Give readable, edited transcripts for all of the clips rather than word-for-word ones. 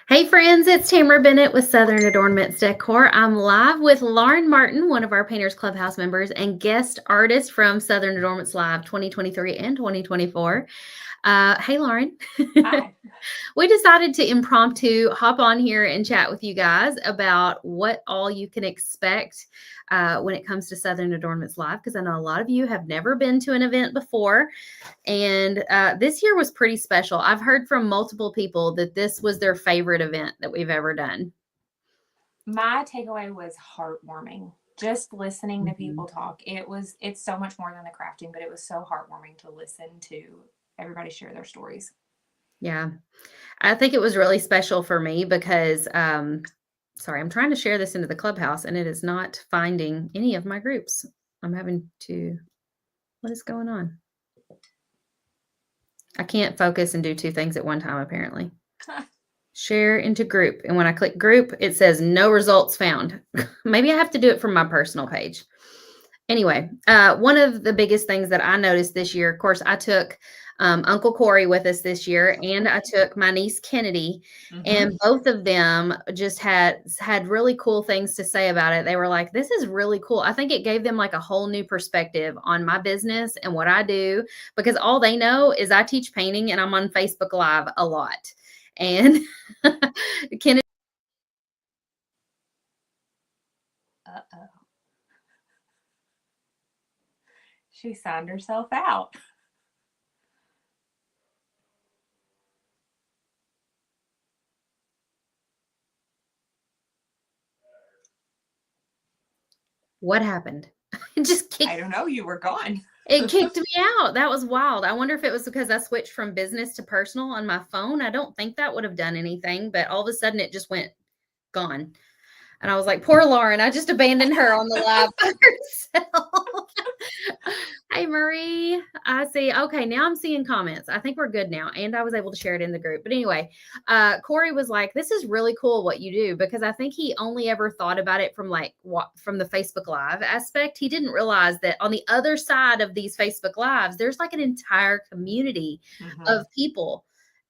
Hey friends, it's Tamara Bennett with Southern Adornments Decor. I'm live with Lauren Martin, one of our Painters Clubhouse members and guest artist from Southern Adornments Live 2023 and 2024. Hey Lauren. Hi. We decided to impromptu hop on here and chat with you guys about what all you can expect when it comes to Southern Adornments Live, because I know a lot of you have never been to an event before. And this year was pretty special. I've heard from multiple people that this was their favorite event that we've ever done. My takeaway was heartwarming. Just listening to people talk. It's so much more than the crafting, but it was so heartwarming to listen to everybody share their stories. Yeah. I think it was really special for me because, sorry, I'm trying to share this into the clubhouse and it is not finding any of my groups. I'm having to, what is going on? I can't focus and do two things at one time, apparently. Share into group. And when I click group, it says no results found. Maybe I have to do it from my personal page. Anyway, one of the biggest things that I noticed this year, of course, I took Uncle Corey with us this year, and I took my niece Kennedy, and both of them just had really cool things to say about it. They were like, this is really cool. I think it gave them like a whole new perspective on my business and what I do, because all they know is I teach painting and I'm on Facebook Live a lot. And Kennedy. Uh-oh. She signed herself out. What happened? It just kicked. I don't know. You were gone. It kicked me out. That was wild. I wonder if it was because I switched from business to personal on my phone. I don't think that would have done anything, but all of a sudden it just went gone. And I was like, poor Lauren, I just abandoned her on the live by herself. Hey, Marie, I see. Okay, now I'm seeing comments. I think we're good now. And I was able to share it in the group. But anyway, Corey was like, this is really cool what you do, because I think he only ever thought about it from from the Facebook Live aspect. He didn't realize that on the other side of these Facebook Lives, there's like an entire community of people.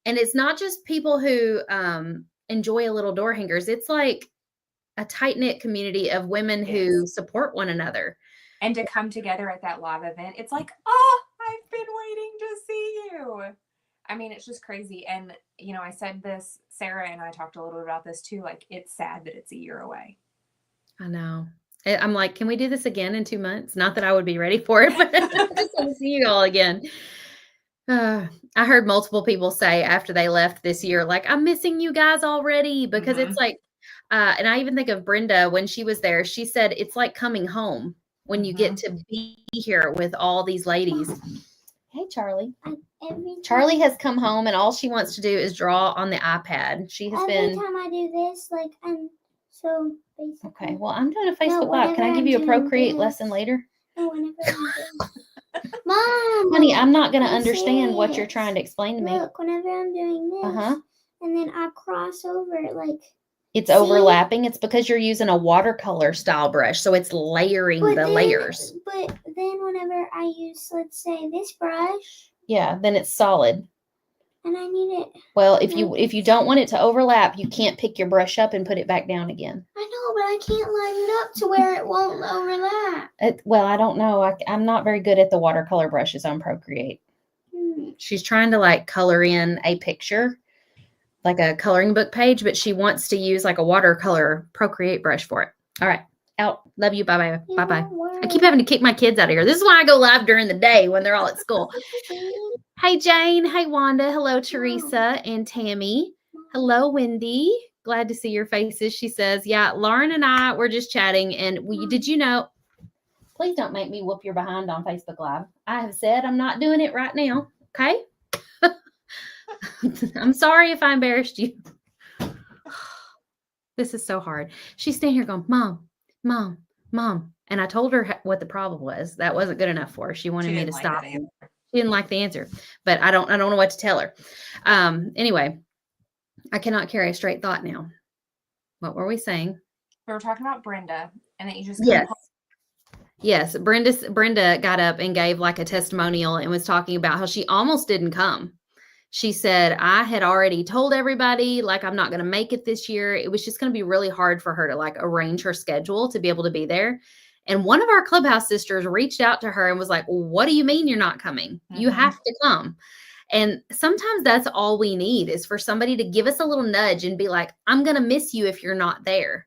And it's not just people who enjoy a little door hangers. It's like a tight-knit community of women who support one another. And to come together at that live event, it's like, oh, I've been waiting to see you. I mean, it's just crazy. And, you know, I said this, Sarah and I talked a little bit about this too. Like, it's sad that it's a year away. I know. I'm like, can we do this again in 2 months? Not that I would be ready for it, but I just want to see you all again. I heard multiple people say after they left this year, like, I'm missing you guys already, because it's like, and I even think of Brenda when she was there. She said it's like coming home when you get to be here with all these ladies. Hey, Charlie. Charlie has come home and all she wants to do is draw on the iPad. She has Every time I do this, like, I'm so basic. Okay, well, I'm doing a Facebook Live. Can I give you a Procreate lesson later? No, whenever I'm doing Mom! Honey, I'm not going to understand what you're trying to explain to me. Look, whenever I'm doing this, and then I cross over, like... It's overlapping. It's because you're using a watercolor style brush, so it's layering layers. But then whenever I use, let's say, this brush... Yeah, then it's solid. And I need it... Well, if you don't want it to overlap, you can't pick your brush up and put it back down again. I know, but I can't line it up to where it won't overlap. Well, I don't know. I'm not very good at the watercolor brushes on Procreate. She's trying to, like, color in a picture, like a coloring book page, but she wants to use like a watercolor Procreate brush for it. All right. Out. Love you. Bye-bye. Bye-bye. I keep having to kick my kids out of here. This is why I go live during the day when they're all at school. Hey, Jane. Hey, Wanda. Hello, Teresa and Tammy. Hello, Wendy. Glad to see your faces. She says, yeah, Lauren and I were just chatting, and did you know, please don't make me whoop your behind on Facebook Live. I have said I'm not doing it right now. Okay. I'm sorry if I embarrassed you. This is so hard. She's standing here going, Mom, Mom, Mom. And I told her what the problem was. That wasn't good enough for her. She wanted me to stop. She didn't like the answer, but I don't know what to tell her. Anyway, I cannot carry a straight thought now. What were we saying? We were talking about Brenda, and that you just Yes. Brenda got up and gave like a testimonial and was talking about how she almost didn't come. She said, I had already told everybody, like, I'm not going to make it this year. It was just going to be really hard for her to like arrange her schedule to be able to be there. And one of our clubhouse sisters reached out to her and was like, what do you mean you're not coming? You have to come. And sometimes that's all we need is for somebody to give us a little nudge and be like, I'm going to miss you if you're not there.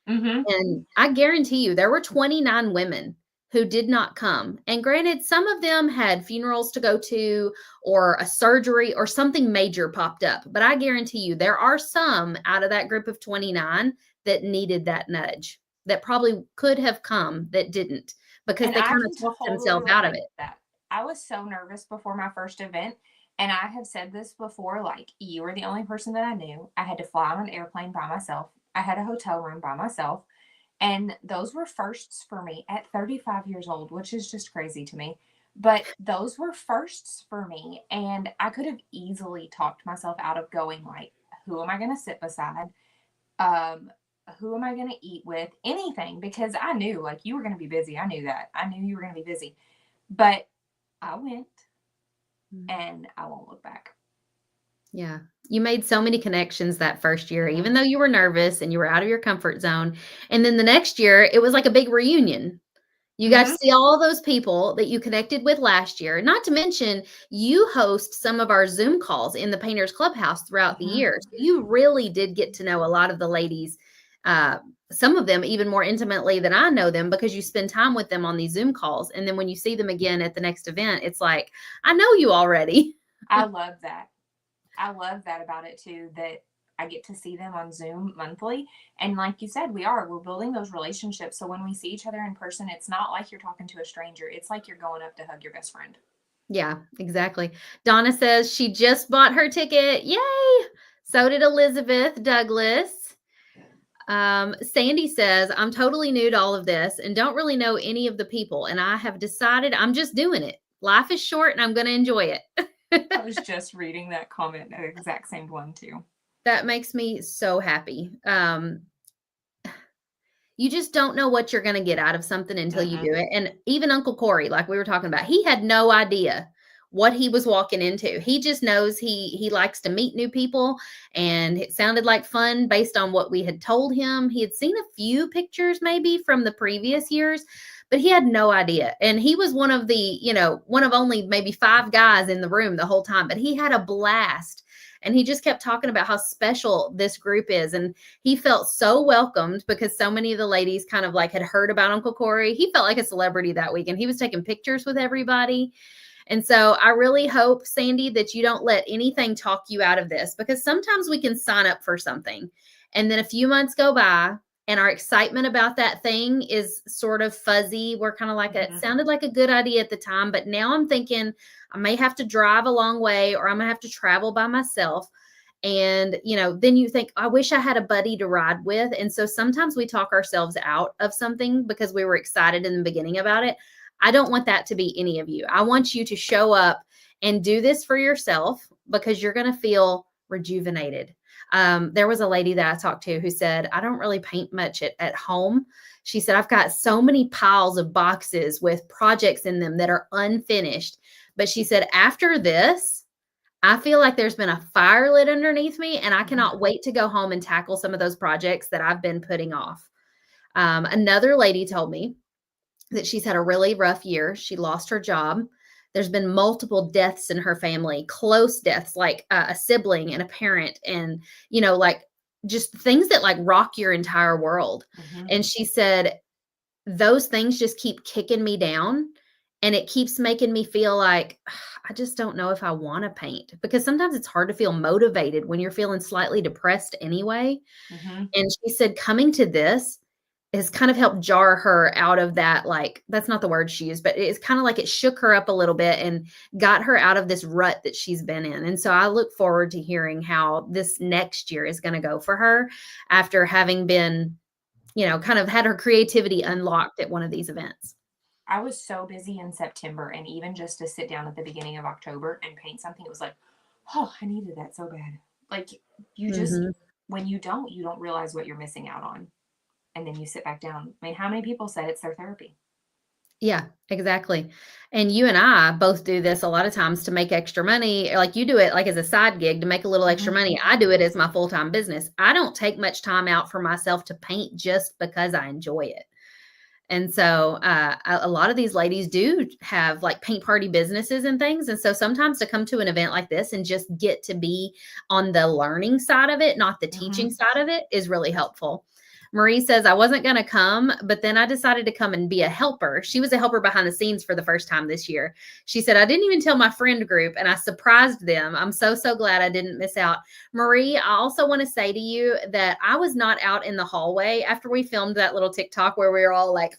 And I guarantee you, there were 29 women who did not come. And granted, some of them had funerals to go to or a surgery or something major popped up. But I guarantee you, there are some out of that group of 29 that needed that nudge that probably could have come that didn't because And they I kind can of talked totally themselves out of relate it. to that. I was so nervous before my first event. And I have said this before, like, you were the only person that I knew. I had to fly on an airplane by myself. I had a hotel room by myself. And those were firsts for me at 35 years old, which is just crazy to me. But those were firsts for me. And I could have easily talked myself out of going, like, who am I going to sit beside? Um, who am I going to eat with? Anything, because I knew, like, you were going to be busy. I knew that. I knew you were going to be busy. But I went and I won't look back. Yeah. You made so many connections that first year, even though you were nervous and you were out of your comfort zone. And then the next year, it was like a big reunion. You got to see all those people that you connected with last year. Not to mention, you host some of our Zoom calls in the Painters Clubhouse throughout the year. So you really did get to know a lot of the ladies, some of them even more intimately than I know them because you spend time with them on these Zoom calls. And then when you see them again at the next event, it's like, I know you already. I love that. I love that about it too, that I get to see them on Zoom monthly. And like you said, we're building those relationships. So when we see each other in person, it's not like you're talking to a stranger. It's like you're going up to hug your best friend. Yeah, exactly. Donna says she just bought her ticket. Yay! So did Elizabeth Douglas. Sandy says, I'm totally new to all of this and don't really know any of the people. And I have decided I'm just doing it. Life is short and I'm going to enjoy it. I was just reading that comment, the exact same one too. That makes me so happy. You just don't know what you're going to get out of something until you do it. And even Uncle Corey, like we were talking about, he had no idea what he was walking into. He just knows he likes to meet new people, and it sounded like fun based on what we had told him. He had seen a few pictures maybe from the previous years, but he had no idea. And he was one of one of only maybe 5 guys in the room the whole time, but he had a blast. And he just kept talking about how special this group is. And he felt so welcomed because so many of the ladies kind of like had heard about Uncle Corey. He felt like a celebrity that week, and he was taking pictures with everybody. And so I really hope, Sandy, that you don't let anything talk you out of this, because sometimes we can sign up for something and then a few months go by and our excitement about that thing is sort of fuzzy. We're kind of like, it sounded like a good idea at the time, but now I'm thinking I may have to drive a long way or I'm gonna have to travel by myself. And, then you think, I wish I had a buddy to ride with. And so sometimes we talk ourselves out of something because we were excited in the beginning about it. I don't want that to be any of you. I want you to show up and do this for yourself because you're going to feel rejuvenated. There was a lady that I talked to who said, I don't really paint much at home. She said, I've got so many piles of boxes with projects in them that are unfinished. But she said, after this, I feel like there's been a fire lit underneath me, and I cannot wait to go home and tackle some of those projects that I've been putting off. Another lady told me that she's had a really rough year. She lost her job. There's been multiple deaths in her family, close deaths, like a sibling and a parent, and, like just things that like rock your entire world. And she said, those things just keep kicking me down. And it keeps making me feel like I just don't know if I want to paint, because sometimes it's hard to feel motivated when you're feeling slightly depressed anyway. And she said coming to this has kind of helped jar her out of that. Like, that's not the word she used, but it's kind of like it shook her up a little bit and got her out of this rut that she's been in. And so I look forward to hearing how this next year is going to go for her after having been, kind of had her creativity unlocked at one of these events. I was so busy in September, and even just to sit down at the beginning of October and paint something, it was like, oh, I needed that so bad. Like, you just, when you don't realize what you're missing out on. And then you sit back down. I mean, how many people said it's their therapy? Yeah, exactly. And you and I both do this a lot of times to make extra money. Like you do it like as a side gig to make a little extra Mhm. money. I do it as my full-time business. I don't take much time out for myself to paint just because I enjoy it. And so a lot of these ladies do have like paint party businesses and things. And so sometimes to come to an event like this and just get to be on the learning side of it, not the teaching Mhm. side of it, is really helpful. Marie says, I wasn't going to come, but then I decided to come and be a helper. She was a helper behind the scenes for the first time this year. She said, I didn't even tell my friend group and I surprised them. I'm so, so glad I didn't miss out. Marie, I also want to say to you that I was not out in the hallway after we filmed that little TikTok where we were all like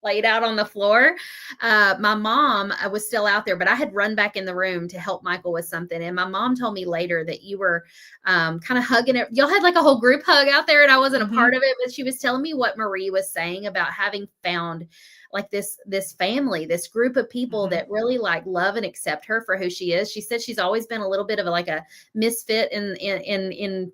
laid out on the floor. My mom was still out there, but I had run back in the room to help Michael with something. And my mom told me later that you were kind of hugging it. Y'all had like a whole group hug out there, and I wasn't a part Mhm. of it, but she was telling me what Marie was saying about having found like this family, this group of people Mhm. that really like love and accept her for who she is. She said she's always been a little bit of like a misfit in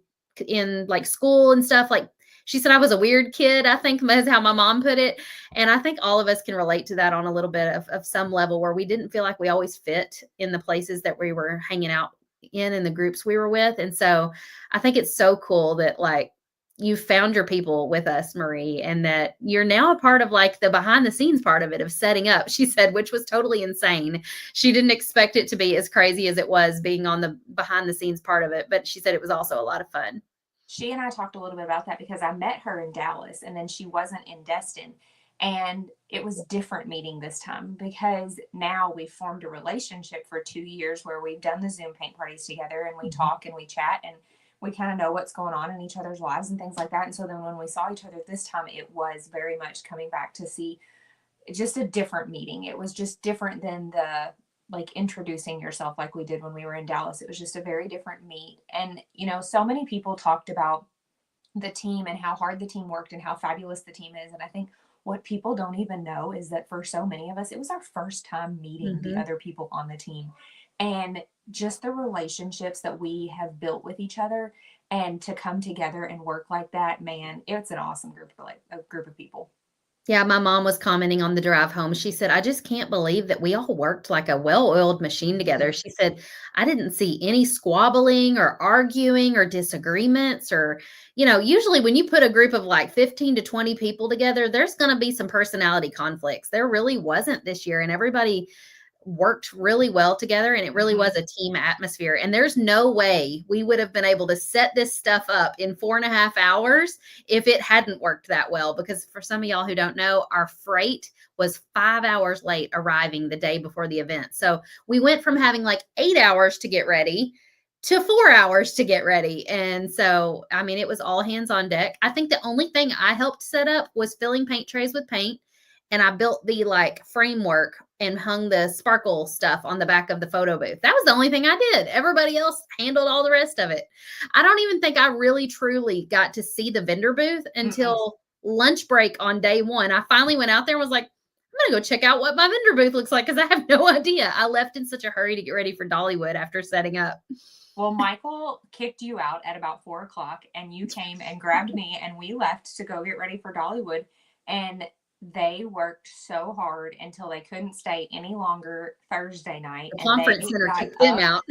like school and stuff. Like she said I was a weird kid, I think is how my mom put it. And I think all of us can relate to that on a little bit of some level, where we didn't feel like we always fit in the places that we were hanging out in the groups we were with. And so I think it's so cool that like you found your people with us, Marie, and that you're now a part of like the behind the scenes part of it, of setting up, she said, which was totally insane. She didn't expect it to be as crazy as it was being on the behind the scenes part of it, but she said it was also a lot of fun. She and I talked a little bit about that because I met her in Dallas and then she wasn't in Destin. And it was different meeting this time because now we've formed a relationship for 2 years where we've done the Zoom paint parties together and we talk and we chat and we kind of know what's going on in each other's lives and things like that. And so then when we saw each other this time, it was very much coming back to see just a different meeting. It was just different than the like introducing yourself like we did when we were in Dallas. It was just a very different meet. And, so many people talked about the team and how hard the team worked and how fabulous the team is. And I think what people don't even know is that for so many of us, it was our first time meeting the Mm-hmm. other people on the team. And just the relationships that we have built with each other and to come together and work like that, man, it's an awesome group of like a group of people. Yeah, my mom was commenting on the drive home. She said, I just can't believe that we all worked like a well oiled machine together. She said, I didn't see any squabbling or arguing or disagreements. Or, usually when you put a group of like 15 to 20 people together, there's going to be some personality conflicts. There really wasn't this year. And everybody worked really well together, and it really Mm-hmm. was a team atmosphere. And there's no way we would have been able to set this stuff up in 4.5 hours if it hadn't worked that well. Because for some of y'all who don't know, our freight was 5 hours late arriving the day before the event. So we went from having like 8 hours to get ready to 4 hours to get ready. And so, I mean, it was all hands on deck. I think the only thing I helped set up was filling paint trays with paint. And I built the like framework and hung the sparkle stuff on the back of the photo booth. That was the only thing I did. Everybody else handled all the rest of it. I don't even think I really truly got to see the vendor booth Mm-mm. until lunch break on day one. I finally went out there and was like, I'm going to go check out what my vendor booth looks like because I have no idea. I left in such a hurry to get ready for Dollywood after setting up. Well, Michael kicked you out at about 4 o'clock, and you came and grabbed me, and we left to go get ready for Dollywood. And they worked so hard until they couldn't stay any longer Thursday night, The and conference center got kicked them up. out.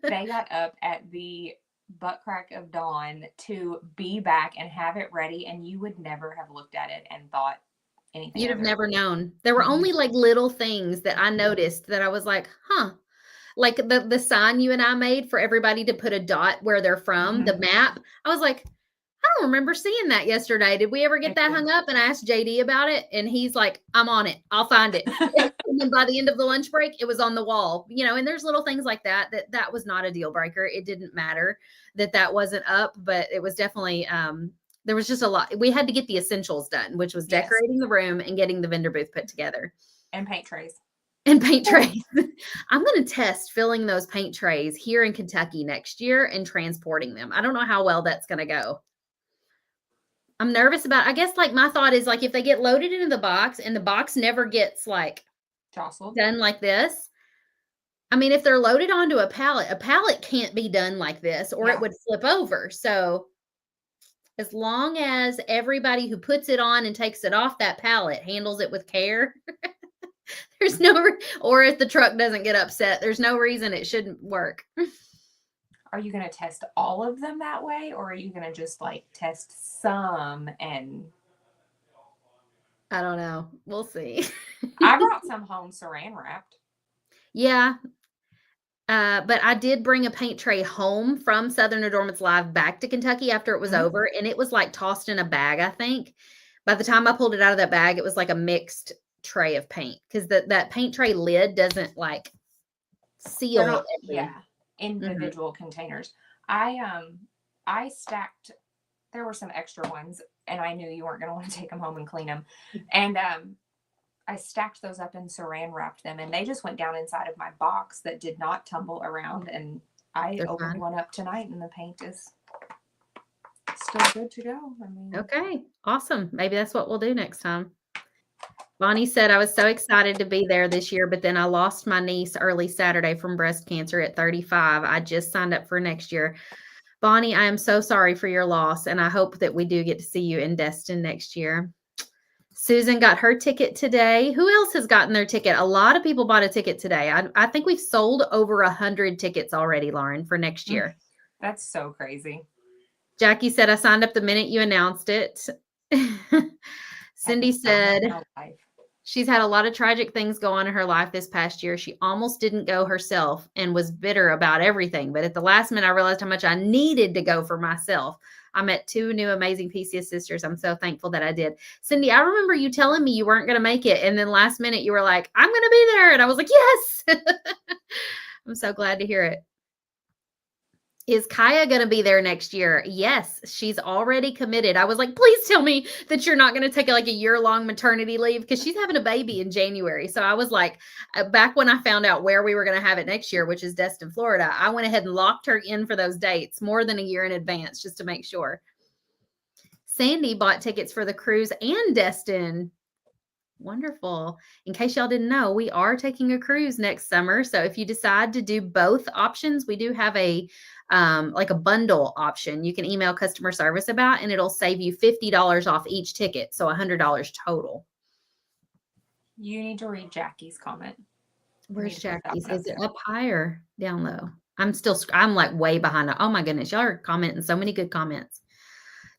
They got up at the butt crack of dawn to be back and have it ready, and you would never have looked at it and thought anything You'd of have it. never known. There were Mm-mm. only like little things that I noticed that I was like, huh, like the sign you and I made for everybody to put a dot where they're from, Mm-hmm. the map. I was like, I don't remember seeing that yesterday. Did we ever get Me that too. hung up? And I asked JD about it, and he's like, I'm on it. I'll find it. And then by the end of the lunch break, it was on the wall. And there's little things like that was not a deal breaker. It didn't matter that wasn't up, but it was definitely there was just a lot. We had to get the essentials done, which was Yes, decorating the room and getting the vendor booth put together. and paint trays. And paint trays. I'm going to test filling those paint trays here in Kentucky next year and transporting them. I don't know how well that's going to go. I'm nervous about, I guess, like my thought is like if they get loaded into the box and the box never gets like Jostled. done like this. I mean, if they're loaded onto a pallet can't be done like this or it No. would flip over. So as long as everybody who puts it on and takes it off that pallet handles it with care, There's no, or if the truck doesn't get upset, there's no reason it shouldn't work. Are you going to test all of them that way, or are you going to just like test some? And I don't know. We'll see. I brought some home saran wrapped. Yeah. But I did bring a paint tray home from Southern Adornments Live back to Kentucky after it was over, and it was like tossed in a bag, I think. By the time I pulled it out of that bag, it was like a mixed tray of paint because that paint tray lid doesn't like seal. They're not, yeah, individual containers. I stacked. There were some extra ones, and I knew you weren't going to want to take them home and clean them. And I stacked those up and saran wrapped them, and they just went down inside of my box that did not tumble around. And I opened one up tonight, and the paint is still good to go. I mean, Okay, awesome. Maybe that's what we'll do next time. Bonnie said, I was so excited to be there this year, but then I lost my niece early Saturday from breast cancer at 35. I just signed up for next year. Bonnie, I am so sorry for your loss, and I hope that we do get to see you in Destin next year. Susan got her ticket today. Who else has gotten their ticket? A lot of people bought a ticket today. I think we've sold over 100 tickets already, Lauren, for next year. That's so crazy. Jackie said, I signed up the minute you announced it. Cindy said, she's had a lot of tragic things go on in her life this past year. She almost didn't go herself and was bitter about everything. But at the last minute, I realized how much I needed to go for myself. I met 2 new amazing PCS sisters. I'm so thankful that I did. Cindy, I remember you telling me you weren't going to make it. And then last minute you were like, I'm going to be there. And I was like, yes. I'm so glad to hear it. Is Kaya going to be there next year? Yes, she's already committed. I was like, please tell me that you're not going to take like a year-long maternity leave because she's having a baby in January. So I was like, back when I found out where we were going to have it next year, which is Destin, Florida, I went ahead and locked her in for those dates more than a year in advance just to make sure. Sandy bought tickets for the cruise and Destin. Wonderful. In case y'all didn't know, we are taking a cruise next summer. So if you decide to do both options, we do have a like a bundle option you can email customer service about, and it'll save you $50 off each ticket. So $100 total. You need to read Jackie's comment. Where's Jackie's? Is it up high or down low? I'm like way behind. Oh my goodness. Y'all are commenting so many good comments.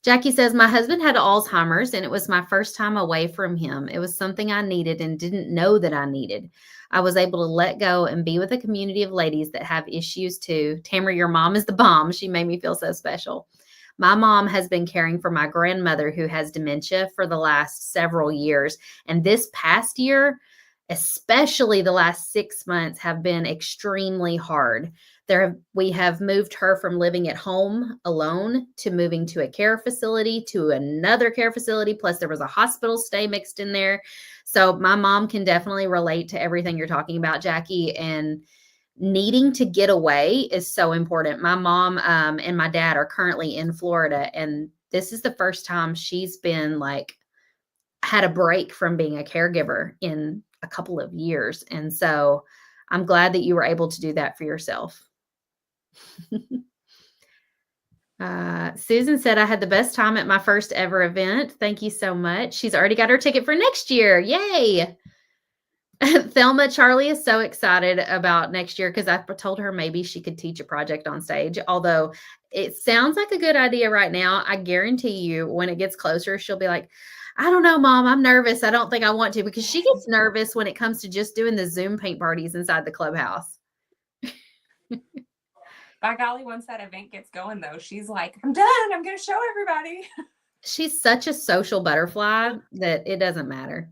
Jackie says, my husband had Alzheimer's and it was my first time away from him. It was something I needed and didn't know that I needed. I was able to let go and be with a community of ladies that have issues too. Tamara, your mom is the bomb. She made me feel so special. My mom has been caring for my grandmother who has dementia for the last several years. And this past year, especially the last 6 months, have been extremely hard. We have moved her from living at home alone to moving to a care facility to another care facility. Plus there was a hospital stay mixed in there. So my mom can definitely relate to everything you're talking about, Jackie, and needing to get away is so important. My mom and my dad are currently in Florida, and this is the first time she's been like had a break from being a caregiver in a couple of years. And so I'm glad that you were able to do that for yourself. Susan said, I had the best time at my first ever event. Thank you so much. She's already got her ticket for next year. Yay. Thelma, Charlie is so excited about next year because I told her maybe she could teach a project on stage. Although it sounds like a good idea right now, I guarantee you when it gets closer, she'll be like, I don't know, Mom, I'm nervous. I don't think I want to, because she gets nervous when it comes to just doing the Zoom paint parties inside the clubhouse. By golly, once that event gets going, though, she's like, I'm done. I'm going to show everybody. She's such a social butterfly that it doesn't matter.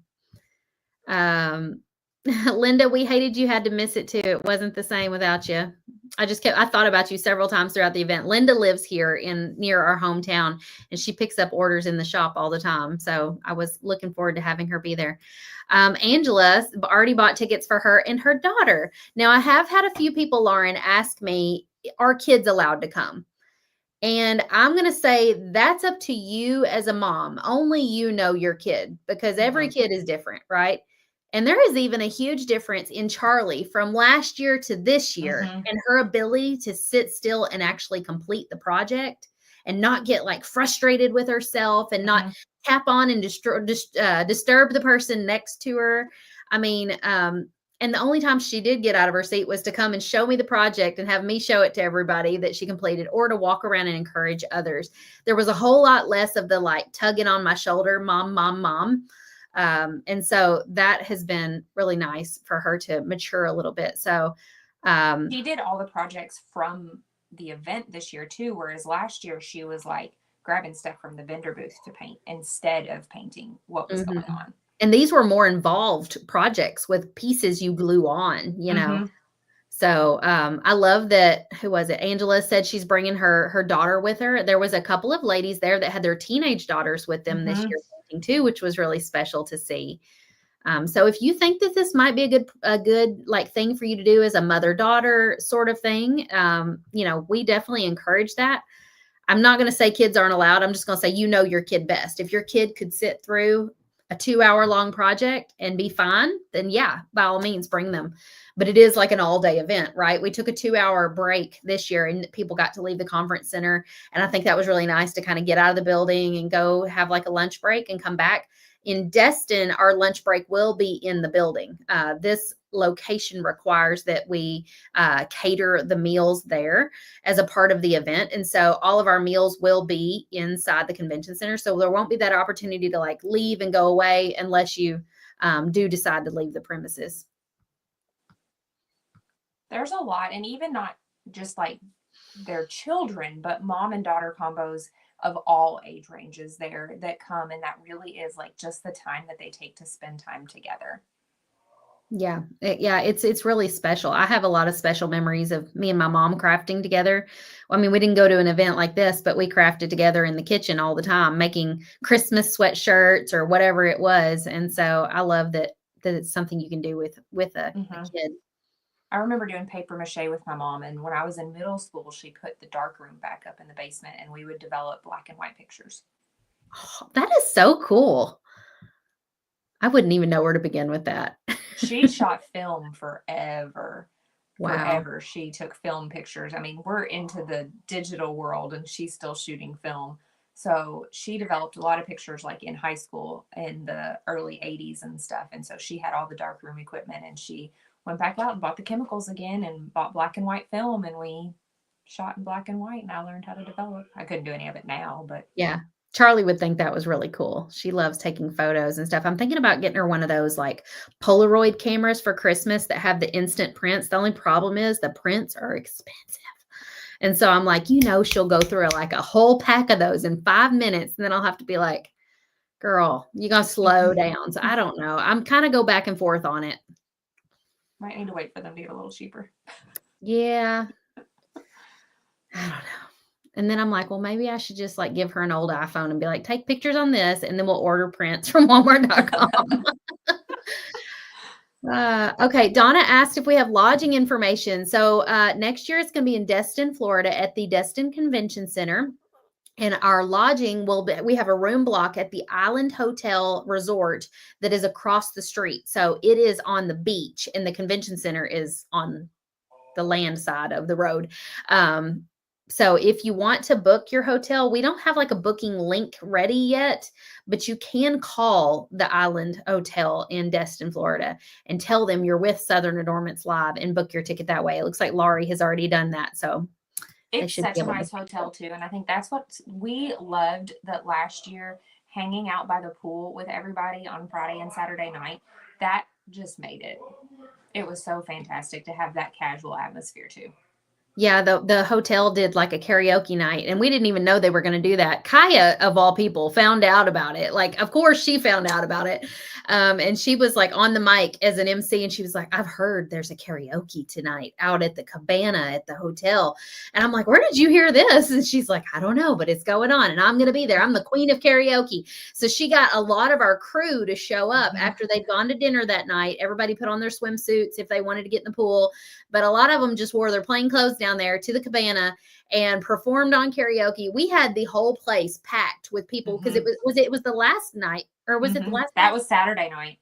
Linda, we hated you had to miss it too. It wasn't the same without you. I thought about you several times throughout the event. Linda lives here near our hometown, and she picks up orders in the shop all the time. So I was looking forward to having her be there. Angela already bought tickets for her and her daughter. Now I have had a few people, Lauren, ask me, are kids allowed to come? And I'm going to say that's up to you as a mom. Only you know your kid, because every kid is different, right? And there is even a huge difference in Charlie from last year to this year, and her ability to sit still and actually complete the project and not get like frustrated with herself and not tap on and disturb the person next to her. I mean, and the only time she did get out of her seat was to come and show me the project and have me show it to everybody that she completed, or to walk around and encourage others. There was a whole lot less of the like tugging on my shoulder, mom, mom, mom. And so that has been really nice for her to mature a little bit. So She did all the projects from the event this year too, whereas last year she was like grabbing stuff from the vendor booth to paint instead of painting what was going on. And these were more involved projects with pieces you glue on, you know. Mm-hmm. So I love that. Who was it? Angela said she's bringing her daughter with her. There was a couple of ladies there that had their teenage daughters with them this year painting too, which was really special to see. So if you think that this might be a good like thing for you to do as a mother-daughter sort of thing, you know, we definitely encourage that. I'm not going to say kids aren't allowed. I'm just going to say, you know, your kid best. If your kid could sit through a 2-hour long project and be fine, then yeah, by all means, bring them. But it is like an all day event, right? We took a 2-hour break this year and people got to leave the conference center. And I think that was really nice to kind of get out of the building and go have like a lunch break and come back. In Destin, our lunch break will be in the building. This location requires that we cater the meals there as a part of the event. And so all of our meals will be inside the convention center. So there won't be that opportunity to like leave and go away unless you do decide to leave the premises. There's a lot, and even not just like their children, but mom and daughter combos of all age ranges there that come, and that really is like just the time that they take to spend time together. Yeah. It's really special. I have a lot of special memories of me and my mom crafting together. I mean, we didn't go to an event like this, but we crafted together in the kitchen all the time, making Christmas sweatshirts or whatever it was. And so I love that it's something you can do with a kid. I remember doing paper mache with my mom, and when I was in middle school, she put the dark room back up in the basement, and we would develop black and white pictures. Oh, that is so cool. I wouldn't even know where to begin with that. She shot film forever. Wow. Forever. She took film pictures. I mean, we're into the digital world, and she's still shooting film. So she developed a lot of pictures like in high school in the early 80s and stuff. And so she had all the darkroom equipment, and she went back out and bought the chemicals again and bought black and white film, and we shot in black and white, and I learned how to develop. I couldn't do any of it now, but yeah. Charlie would think that was really cool. She loves taking photos and stuff. I'm thinking about getting her one of those like Polaroid cameras for Christmas that have the instant prints. The only problem is the prints are expensive. And so I'm like, you know, she'll go through like a whole pack of those in 5 minutes. And then I'll have to be like, girl, you got to slow down. So I don't know. I'm kind of go back and forth on it. Might need to wait for them to get a little cheaper. Yeah. I don't know. And then I'm like, well, maybe I should just like give her an old iPhone and be like, take pictures on this, and then we'll order prints from Walmart.com. Okay. Donna asked if we have lodging information. So next year it's going to be in Destin, Florida at the Destin Convention Center. And our lodging will be, we have a room block at the Island Hotel Resort that is across the street. So it is on the beach, and the convention center is on the land side of the road. So if you want to book your hotel, we don't have like a booking link ready yet, but you can call the Island Hotel in Destin, Florida, and tell them you're with Southern Adornments Live and book your ticket that way. It looks like Laurie has already done that. So it's such a nice hotel too. And I think that's what we loved that last year, hanging out by the pool with everybody on Friday and Saturday night. That just made it. It was so fantastic to have that casual atmosphere too. Yeah, the hotel did like a karaoke night, and we didn't even know they were going to do that. Kaya, of all people, found out about it. Like, of course, she found out about it. And she was like on the mic as an MC, and she was like, I've heard there's a karaoke tonight out at the cabana at the hotel. And I'm like, where did you hear this? And she's like, I don't know, but it's going on, and I'm going to be there. I'm the queen of karaoke. So she got a lot of our crew to show up after they'd gone to dinner that night. Everybody put on their swimsuits if they wanted to get in the pool, but a lot of them just wore their plain clothes down there to the cabana and performed on karaoke. We had the whole place packed with people because it was the last night, or was it the last that night? Was Saturday night,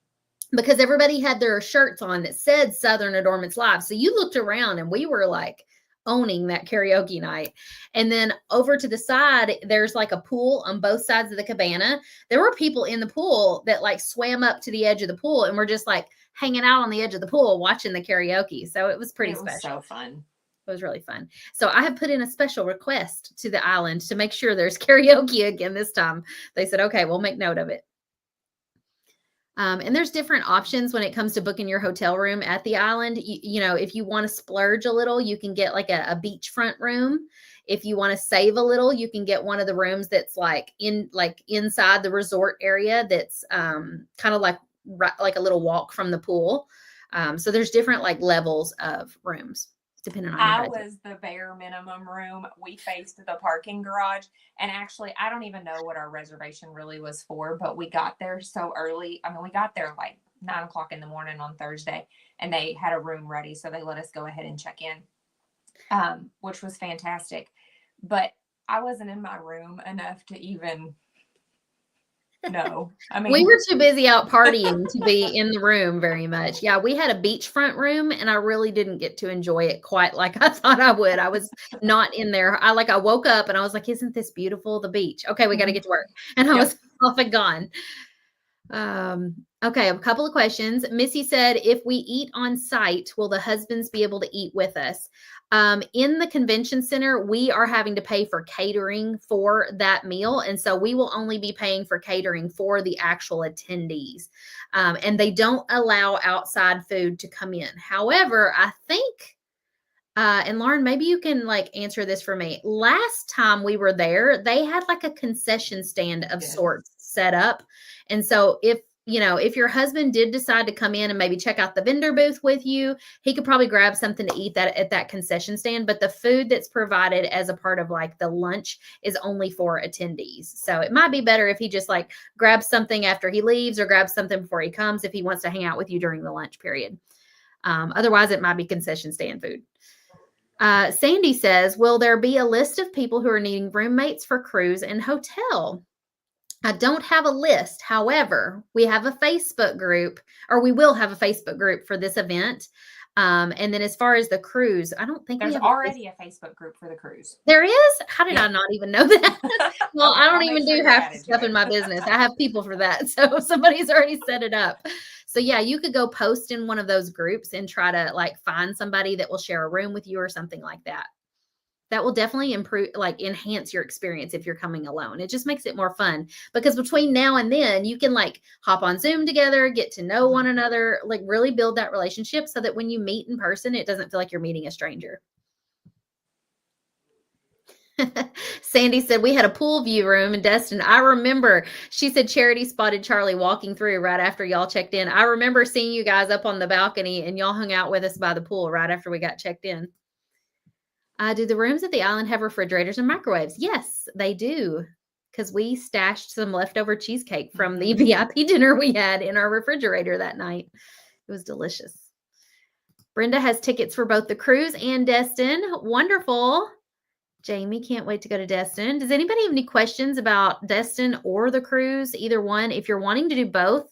because everybody had their shirts on that said Southern Adornments Live. So you looked around and we were like owning that karaoke night. And then over to the side, there's like a pool on both sides of the cabana. There were people in the pool that like swam up to the edge of the pool and were just like hanging out on the edge of the pool watching the karaoke. So it was pretty special. It was so fun. It was really fun. So I have put in a special request to the island to make sure there's karaoke again this time. They said, okay, we'll make note of it. And there's different options when it comes to booking your hotel room at the island. You know, if you want to splurge a little, you can get like a beachfront room. If you want to save a little, you can get one of the rooms that's like inside the resort area. That's kind of like a little walk from the pool. So there's different like levels of rooms depending on your budget. I was the bare minimum room. We faced the parking garage. And actually, I don't even know what our reservation really was for, but we got there so early. I mean, we got there like 9 o'clock in the morning on Thursday, and they had a room ready. So they let us go ahead and check in, which was fantastic. But I wasn't in my room enough to even know. I mean, we were too busy out partying to be in the room very much. Yeah, we had a beachfront room, and I really didn't get to enjoy it quite like I thought I would. I was not in there. I woke up and I was like, "Isn't this beautiful? The beach? Okay, we got to get to work." And I was off and gone. Okay, a couple of questions. Missy said, if we eat on site, will the husbands be able to eat with us? In the convention center, we are having to pay for catering for that meal. And so we will only be paying for catering for the actual attendees. And they don't allow outside food to come in. However, I think, and Lauren, maybe you can like answer this for me. Last time we were there, they had like a concession stand of sorts set up. And so if your husband did decide to come in and maybe check out the vendor booth with you, he could probably grab something to eat at that concession stand. But the food that's provided as a part of like the lunch is only for attendees. So it might be better if he just like grabs something after he leaves or grabs something before he comes if he wants to hang out with you during the lunch period. Otherwise, it might be concession stand food. Sandy says, will there be a list of people who are needing roommates for cruise and hotel? I don't have a list. However, we have a Facebook group, or we will have a Facebook group for this event. And then as far as the cruise, I don't think there's already a Facebook group for the cruise. There is? How did I not even know that? Well, I don't even do half the stuff in my business. I have people for that. So somebody's already set it up. So yeah, you could go post in one of those groups and try to like find somebody that will share a room with you or something like that. That will definitely enhance your experience if you're coming alone. It just makes it more fun because between now and then you can like hop on Zoom together, get to know one another, like really build that relationship so that when you meet in person, it doesn't feel like you're meeting a stranger. Sandy said we had a pool view room in Destin. I remember she said Charity spotted Charlie walking through right after y'all checked in. I remember seeing you guys up on the balcony and y'all hung out with us by the pool right after we got checked in. Do the rooms at the island have refrigerators and microwaves? Yes, they do. Because we stashed some leftover cheesecake from the VIP dinner we had in our refrigerator that night. It was delicious. Brenda has tickets for both the cruise and Destin. Wonderful. Jamie can't wait to go to Destin. Does anybody have any questions about Destin or the cruise? Either one. If you're wanting to do both,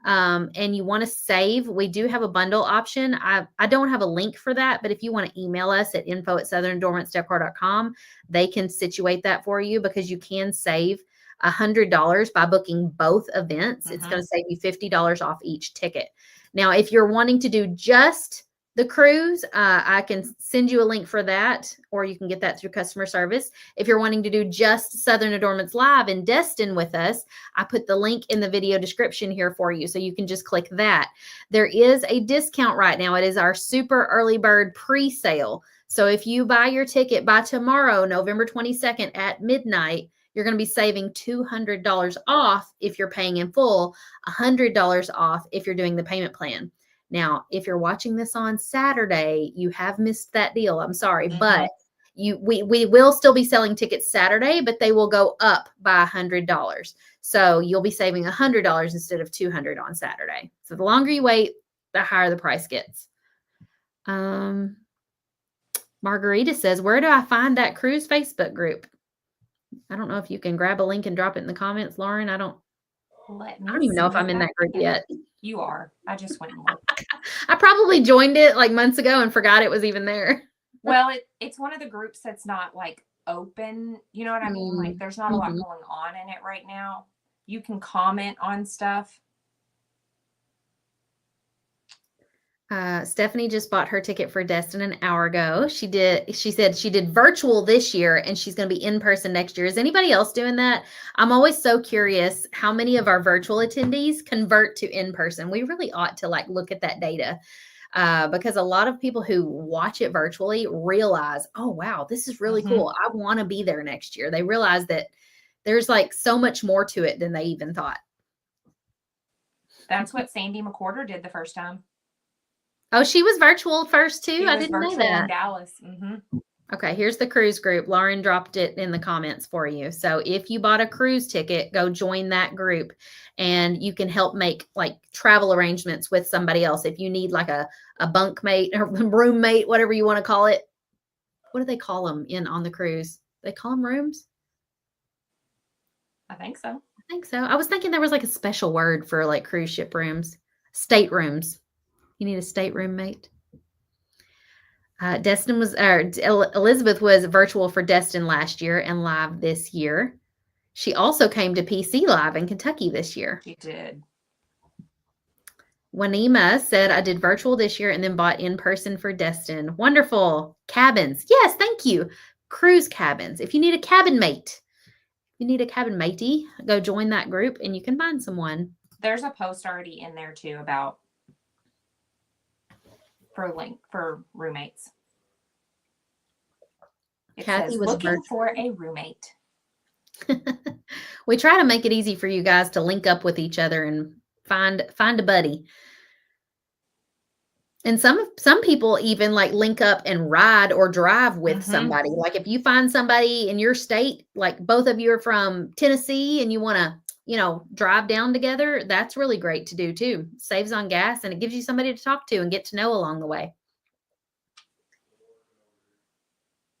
and you want to save, we do have a bundle option. I don't have a link for that, but if you want to email us at info@southernendurmancedecor.com, they can situate that for you because you can save $100 by booking both events. It's going to save you $50 off each ticket. Now, if you're wanting to do just the cruise, I can send you a link for that, or you can get that through customer service. If you're wanting to do just Southern Adornments Live in Destin with us, I put the link in the video description here for you, so you can just click that. There is a discount right now. It is our super early bird pre-sale. So if you buy your ticket by tomorrow, November 22nd at midnight, you're going to be saving $200 off if you're paying in full, $100 off if you're doing the payment plan. Now, if you're watching this on Saturday, you have missed that deal. I'm sorry, but we will still be selling tickets Saturday, but they will go up by $100. So you'll be saving $100 instead of $200 on Saturday. So the longer you wait, the higher the price gets. Margarita says, where do I find that cruise Facebook group? I don't know if you can grab a link and drop it in the comments, Lauren. I don't even know if I'm in that group yet. You are. I just went and looked. I probably joined it like months ago and forgot it was even there. Well, it's one of the groups that's not like open. You know what I mean? Like there's not a lot Mm-hmm. going on in it right now. You can comment on stuff. Stephanie just bought her ticket for Destin an hour ago. She said she did virtual this year and she's going to be in person next year. Is anybody else doing that? I'm always so curious how many of our virtual attendees convert to in person. We really ought to like look at that data. Because a lot of people who watch it virtually realize, oh, wow, this is really cool. I want to be there next year. They realize that there's like so much more to it than they even thought. That's what Sandy McCorder did the first time. Oh, she was virtual first too? I didn't know virtual in that. Dallas. Okay, here's the cruise group. Lauren dropped it in the comments for you. So if you bought a cruise ticket, go join that group and you can help make like travel arrangements with somebody else. If you need like a bunkmate or roommate, whatever you want to call it. What do they call them on the cruise? They call them rooms? I think so. I think so. I was thinking there was like a special word for like cruise ship rooms. Staterooms. You need a stateroom mate. Elizabeth was virtual for Destin last year and live this year. She also came to PC Live in Kentucky this year. She did. Wanima said, I did virtual this year and then bought in person for Destin. Wonderful. Cabins. Yes, thank you. Cruise cabins. If you need a cabin mate, matey, go join that group and you can find someone. There's a post already in there too about for roommates. It Kathy says, was looking for a roommate. We try to make it easy for you guys to link up with each other and find a buddy. And some people even like link up and ride or drive with somebody. Like if you find somebody in your state, like both of you are from Tennessee and you want to, drive down together, that's really great to do too. Saves on gas and it gives you somebody to talk to and get to know along the way.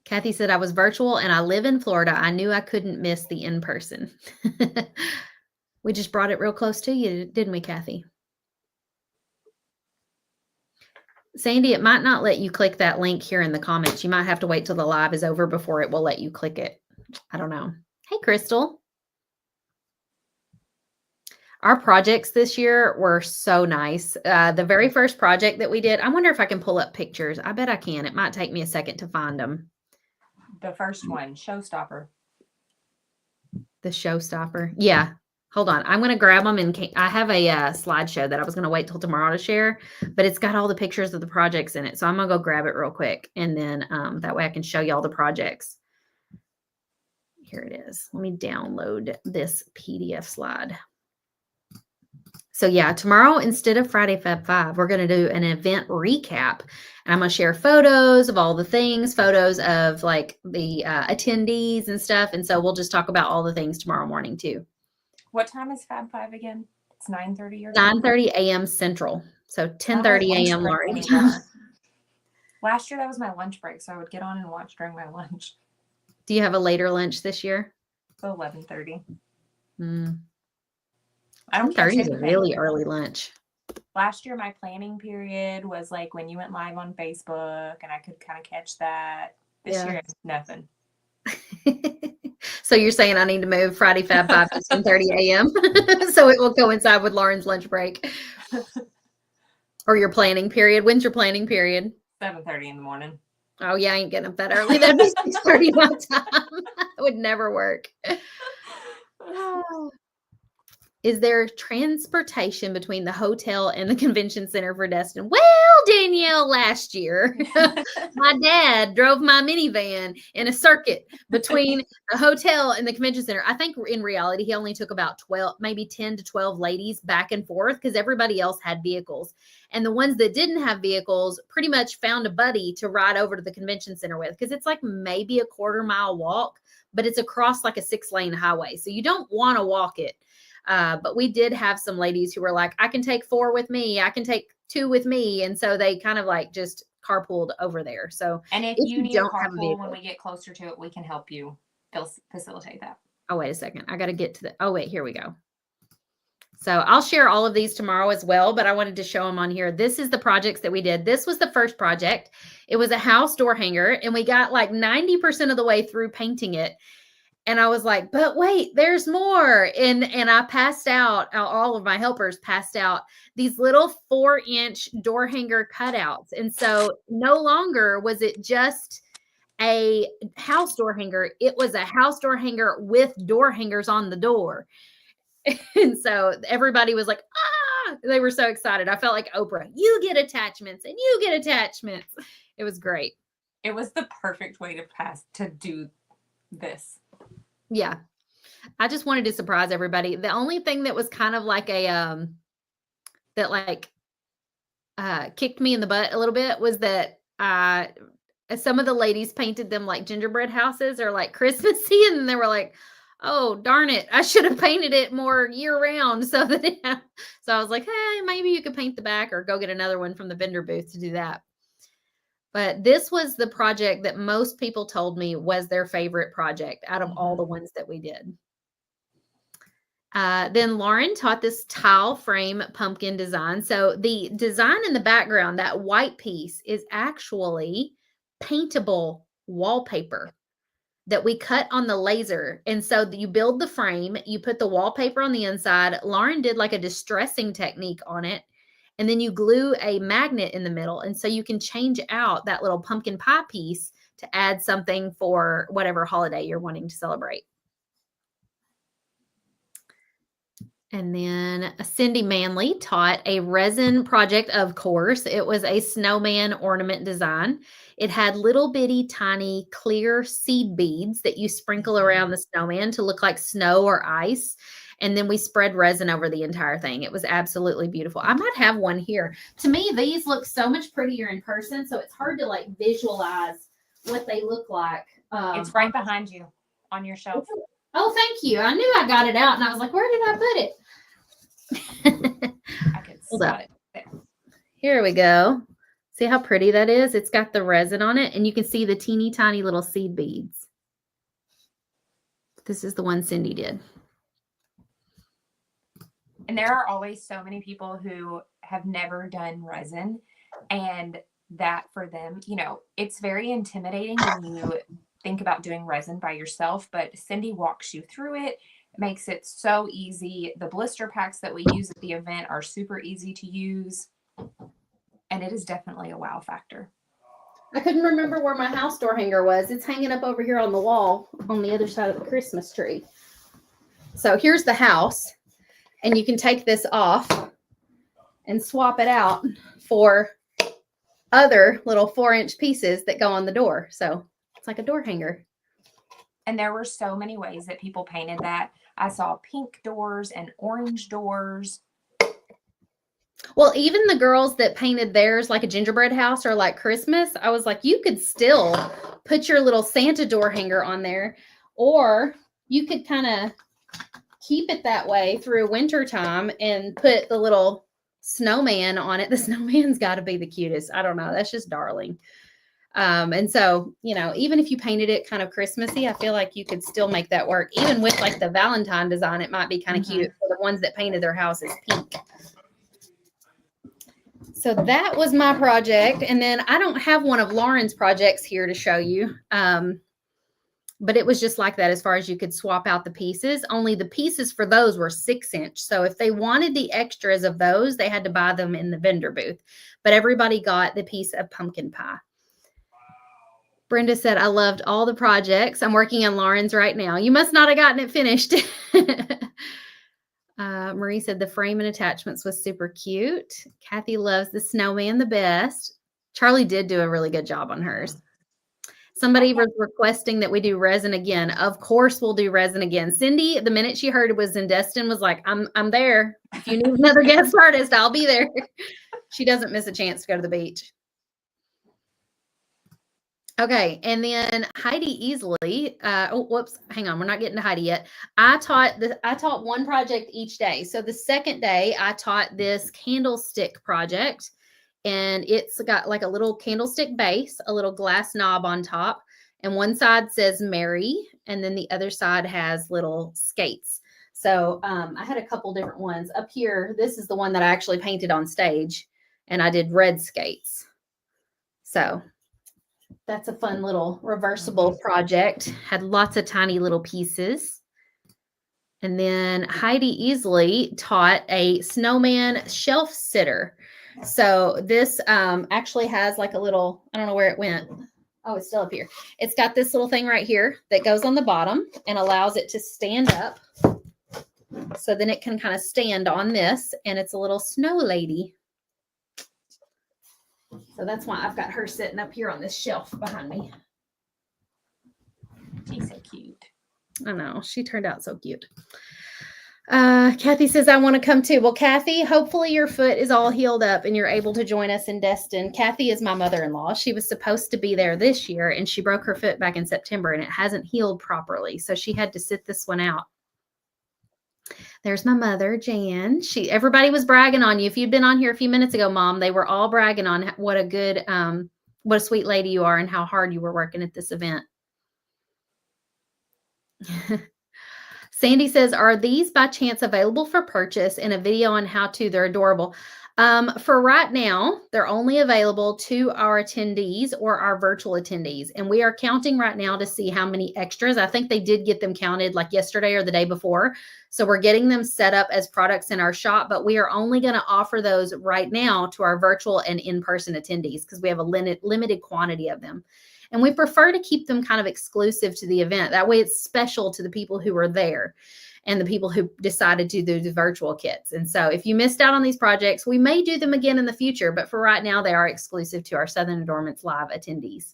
Kathy said, I was virtual and I live in Florida. I knew I couldn't miss the in-person. We just brought it real close to you, didn't we, Kathy? Sandy, it might not let you click that link here in the comments. You might have to wait till the live is over before it will let you click it. I don't know. Hey, Crystal. Our projects this year were so nice. The very first project that we did, I wonder if I can pull up pictures. I bet I can. It might take me a second to find them. The first one, Showstopper. The Showstopper. Yeah. Hold on. I'm going to grab them and I have a slideshow that I was going to wait till tomorrow to share, but it's got all the pictures of the projects in it. So I'm going to go grab it real quick. And then that way I can show you all the projects. Here it is. Let me download this PDF slide. So yeah, tomorrow, instead of Friday Fab 5, we're going to do an event recap. And I'm going to share photos of all the things, photos of like the attendees and stuff. And so we'll just talk about all the things tomorrow morning too. What time is Fab 5 again? It's 9:30 or 9:30 a.m. Central. So 10:30 a.m. Lauren. Last year, that was my lunch break. So I would get on and watch during my lunch. Do you have a later lunch this year? 11:30. I don't 10:30 is a really early lunch. Last year, my planning period was like when you went live on Facebook and I could kind of catch that. This year, it's nothing. So you're saying I need to move Friday Fab 5 to 10:30 a.m. so it will coincide with Lauren's lunch break. Or your planning period. When's your planning period? 7:30 in the morning. Oh, yeah, I ain't getting up that early. That'd be 6:30 my time. It would never work. Is there transportation between the hotel and the convention center for Destin? Well, Danielle, last year, my dad drove my minivan in a circuit between the hotel and the convention center. I think in reality, he only took about 12, maybe 10 to 12 ladies back and forth because everybody else had vehicles. And the ones that didn't have vehicles pretty much found a buddy to ride over to the convention center with because it's like maybe a 1/4 mile walk, but it's across like a 6-lane highway. So you don't want to walk it. But we did have some ladies who were like, I can take 4 with me. I can take 2 with me. And so they kind of like just carpooled over there. So, and if you need a carpool when we get closer to it, we can help you facilitate that. Oh, wait a second. I got to get to the, oh, wait, here we go. So I'll share all of these tomorrow as well, but I wanted to show them on here. This is the projects that we did. This was the first project. It was a house door hanger, and we got like 90% of the way through painting it. And I was like, but wait, there's more. And I passed out, all of my helpers passed out these little 4-inch door hanger cutouts. And so no longer was it just a house door hanger. It was a house door hanger with door hangers on the door. And so everybody was like, ah, they were so excited. I felt like Oprah, you get attachments and you get attachments. It was great. It was the perfect way to do this. Yeah. I just wanted to surprise everybody. The only thing that was kind of like a, that like, kicked me in the butt a little bit was that, some of the ladies painted them like gingerbread houses or like Christmassy. And they were like, oh, darn it. I should have painted it more year round. So that, so I was like, hey, maybe you could paint the back or go get another one from the vendor booth to do that. But this was the project that most people told me was their favorite project out of all the ones that we did. Then Lauren taught this tile frame pumpkin design. So the design in the background, that white piece, is actually paintable wallpaper that we cut on the laser. And so you build the frame, you put the wallpaper on the inside. Lauren did like a distressing technique on it. And then you glue a magnet in the middle. And so you can change out that little pumpkin pie piece to add something for whatever holiday you're wanting to celebrate. And then Cindy Manley taught a resin project, of course. It was a snowman ornament design. It had little bitty tiny clear seed beads that you sprinkle around the snowman to look like snow or ice. And then we spread resin over the entire thing. It was absolutely beautiful. I might have one here. To me, these look so much prettier in person, so it's hard to like visualize what they look like. It's right behind you on your shelf. Oh, thank you. I knew I got it out, and I was like, where did I put it? I could spot it there. Here we go. See how pretty that is? It's got the resin on it, and you can see the teeny tiny little seed beads. This is the one Cindy did. And there are always so many people who have never done resin, and that for them, you know, it's very intimidating when you think about doing resin by yourself, but Cindy walks you through it, makes it so easy. The blister packs that we use at the event are super easy to use, and it is definitely a wow factor. I couldn't remember where my house door hanger was. It's hanging up over here on the wall on the other side of the Christmas tree. So here's the house, and you can take this off and swap it out for other little 4-inch pieces that go on the door. So it's like a door hanger. And there were so many ways that people painted that. I saw pink doors and orange doors. Well, even the girls that painted theirs like a gingerbread house or like Christmas, I was like, you could still put your little Santa door hanger on there, or you could kind of keep it that way through winter time and put the little snowman on it. The snowman's got to be the cutest. I don't know. That's just darling. And so, you know, even if you painted it kind of Christmassy, I feel like you could still make that work. Even with like the Valentine design, it might be kind of cute for the ones that painted their houses pink. So that was my project. And then I don't have one of Lauren's projects here to show you. But it was just like that as far as you could swap out the pieces. Only the pieces for those were 6-inch. So if they wanted the extras of those, they had to buy them in the vendor booth. But everybody got the piece of pumpkin pie. Brenda said, I loved all the projects. I'm working on Lauren's right now. You must not have gotten it finished. Marie said the frame and attachments was super cute. Kathy loves the snowman the best. Charlie did do a really good job on hers. Somebody was requesting that we do resin again. Of course, we'll do resin again. Cindy, the minute she heard it was in Destin, was like, I'm there. If you need another guest artist, I'll be there. She doesn't miss a chance to go to the beach. Okay, and then Heidi Easley. Oh, whoops, hang on, we're not getting to Heidi yet. I taught one project each day. So the second day, I taught this candlestick project, and it's got like a little candlestick base, a little glass knob on top, and one side says Mary, and then the other side has little skates. So I had a couple different ones up here. This is the one that I actually painted on stage, and I did red skates. So that's a fun little reversible project. Had lots of tiny little pieces. And then Heidi Easley taught a snowman shelf sitter. So this actually has like a little, I don't know where it went. Oh, it's still up here. It's got this little thing right here that goes on the bottom and allows it to stand up. So then it can kind of stand on this, and it's a little snow lady. So that's why I've got her sitting up here on this shelf behind me. She's so cute. I know. She turned out so cute. Kathy says, I want to come too. Well, Kathy, hopefully your foot is all healed up and you're able to join us in Destin. Kathy is my mother-in-law. She was supposed to be there this year, and she broke her foot back in September, and it hasn't healed properly. So she had to sit this one out. There's my mother, Jan. Everybody was bragging on you. If you'd been on here a few minutes ago, Mom, they were all bragging on what a sweet lady you are and how hard you were working at this event. Sandy says, are these by chance available for purchase in a video on how to? They're adorable. For right now, they're only available to our attendees or our virtual attendees. And we are counting right now to see how many extras. I think they did get them counted like yesterday or the day before. So we're getting them set up as products in our shop, but we are only going to offer those right now to our virtual and in-person attendees because we have a limited quantity of them. And we prefer to keep them kind of exclusive to the event. That way it's special to the people who are there and the people who decided to do the virtual kits. And so if you missed out on these projects, we may do them again in the future, but for right now, they are exclusive to our Southern Adornments Live attendees.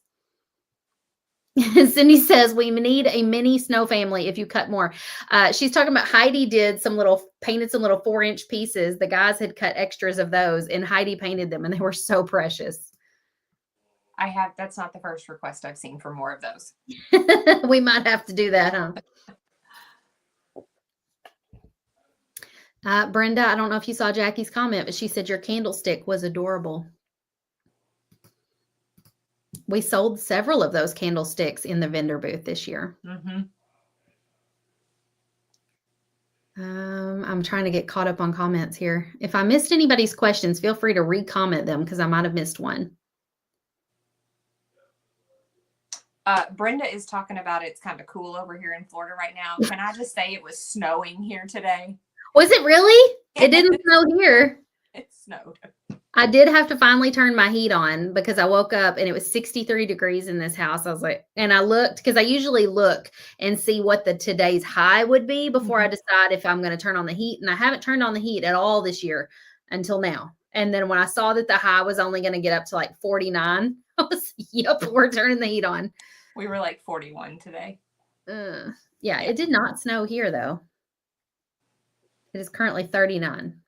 Cindy says, we need a mini snow family if you cut more. She's talking about Heidi painted some little 4-inch pieces. The guys had cut extras of those, and Heidi painted them, and they were so precious. That's not the first request I've seen for more of those. We might have to do that, huh? Brenda, I don't know if you saw Jackie's comment, but she said your candlestick was adorable. We sold several of those candlesticks in the vendor booth this year. Mm-hmm. I'm trying to get caught up on comments here. If I missed anybody's questions, feel free to re-comment them because I might have missed one. Brenda is talking about it's kind of cool over here in Florida right now. Can I just say it was snowing here today? Was it really? It didn't snow here. It snowed. I did have to finally turn my heat on because I woke up and it was 63 degrees in this house. I was like, and I looked because I usually look and see what today's high would be before I decide if I'm going to turn on the heat. And I haven't turned on the heat at all this year until now. And then when I saw that the high was only going to get up to like 49, I was, yep, we're turning the heat on. We were like 41 today. Yeah, it did not snow here though. It is currently 39.